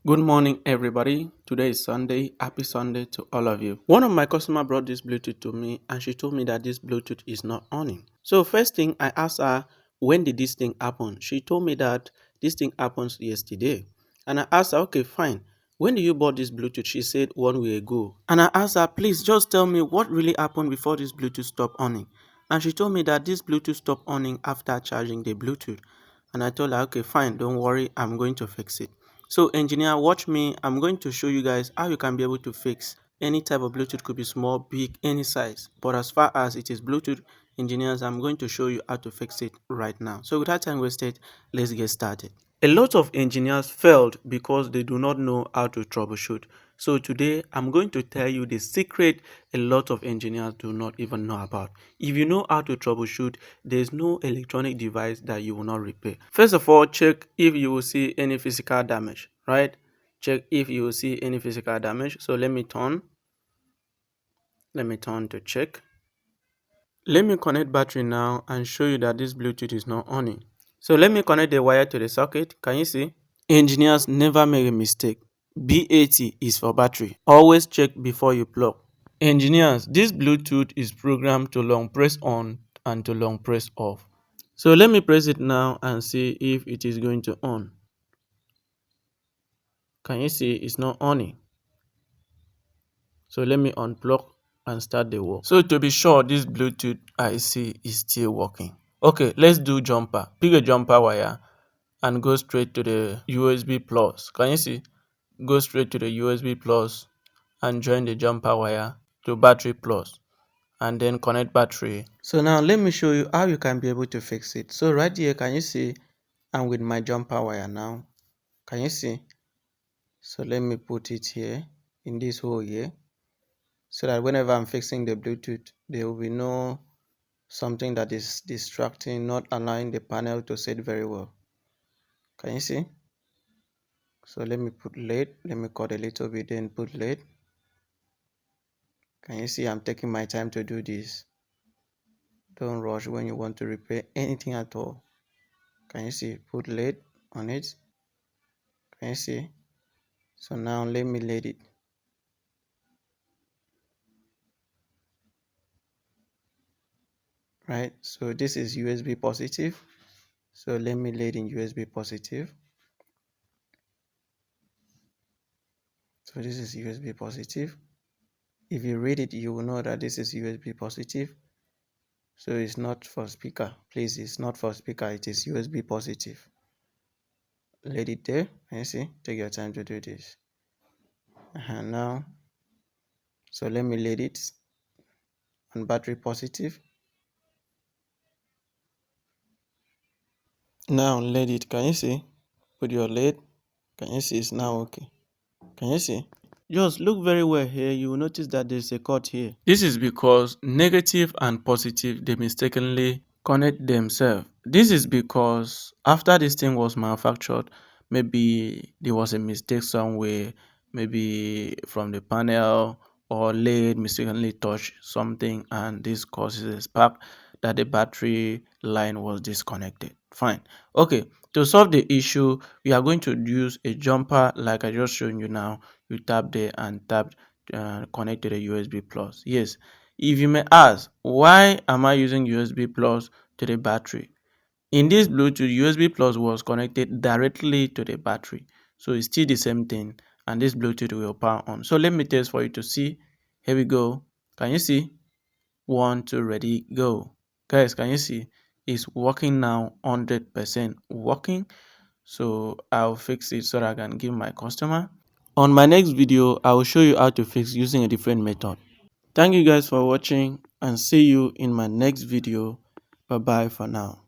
Good morning, everybody. Today is Sunday. Happy Sunday to all of you. One of my customer brought this Bluetooth to me and she told me that this Bluetooth is not on. So first thing I asked her, when did this thing happen? She told me that this thing happens yesterday. And I asked her, okay, fine. When did you bought this Bluetooth? She said 1 week ago. And I asked her, please just tell me what really happened before this Bluetooth stopped on. And she told me that this Bluetooth stopped on after charging the Bluetooth. And I told her, okay, fine, don't worry, I'm going to fix it. So engineer, watch me. I'm going to show you guys how you can be able to fix any type of Bluetooth, could be small, big, any size. But as far as it is Bluetooth, engineers, I'm going to show you how to fix it right now. So without time wasted, let's get started. A lot of engineers failed because they do not know how to troubleshoot. So today I'm going to tell you the secret a lot of engineers do not even know about. If you know how to troubleshoot, there's no electronic device that you will not repair. First of all, check if you will see any physical damage, right? Check if you will see any physical damage. So let me turn to check. Let me connect battery now and show you that this Bluetooth is not on. So let me connect the wire to the socket. Can you see? Engineers never make a mistake. BAT is for battery. Always check before you plug. Engineers, this Bluetooth is programmed to long press on and to long press off. So let me press it now and see if it is going to on. Can you see it's not on? So let me unplug and start the work. So to be sure, this Bluetooth IC is still working. Okay, let's do jumper. Pick a jumper wire and go straight to the USB plus. Can you see? Go straight to the USB plus and join the jumper wire to battery plus and then connect battery. So now let me show you how you can be able to fix it. So right here, can you see I'm with my jumper wire now? Can you see? So let me put it here in this hole here so that whenever I'm fixing the Bluetooth, there will be no something that is distracting, not allowing the panel to set very well. Can you see? So let me put lead. Let me cut a little bit, then put lead. Can you see I'm taking my time to do this? Don't rush when you want to repair anything at all. Can you see? Put lead on it. Can you see? So now let me lead it. Right, so this is USB positive. So let me lead in USB positive. So this is USB positive. If you read it, you will know that this is USB positive. So it's not for speaker. Please, it's not for speaker. It is USB positive. Let it there. Can you see? Take your time to do this. And now, so let me lead it on battery positive. Now let it. Can you see? Put your lead. Can you see? It's now okay. Can you see? Just look very well here. You will notice that there's a cut here. This is because negative and positive, they mistakenly connect themselves. This is because after this thing was manufactured, maybe there was a mistake somewhere, maybe from the panel or lead mistakenly touched something and this causes a spark that the battery line was disconnected. Fine. Okay, to solve the issue, we are going to use a jumper like I just shown you now. You tap there and tap connect to the USB plus. Yes, if you may ask, why am I using USB plus to the battery? In this Bluetooth, USB plus was connected directly to the battery, so it's still the same thing, and this Bluetooth will power on. So let me test for you to see. Here we go. Can you see? 1, 2, ready, go. Guys, can you see? It's working now, 100% working. So I'll fix it so that I can give my customer. On my next video, I will show you how to fix using a different method. Thank you guys for watching and see you in my next video. Bye bye for now.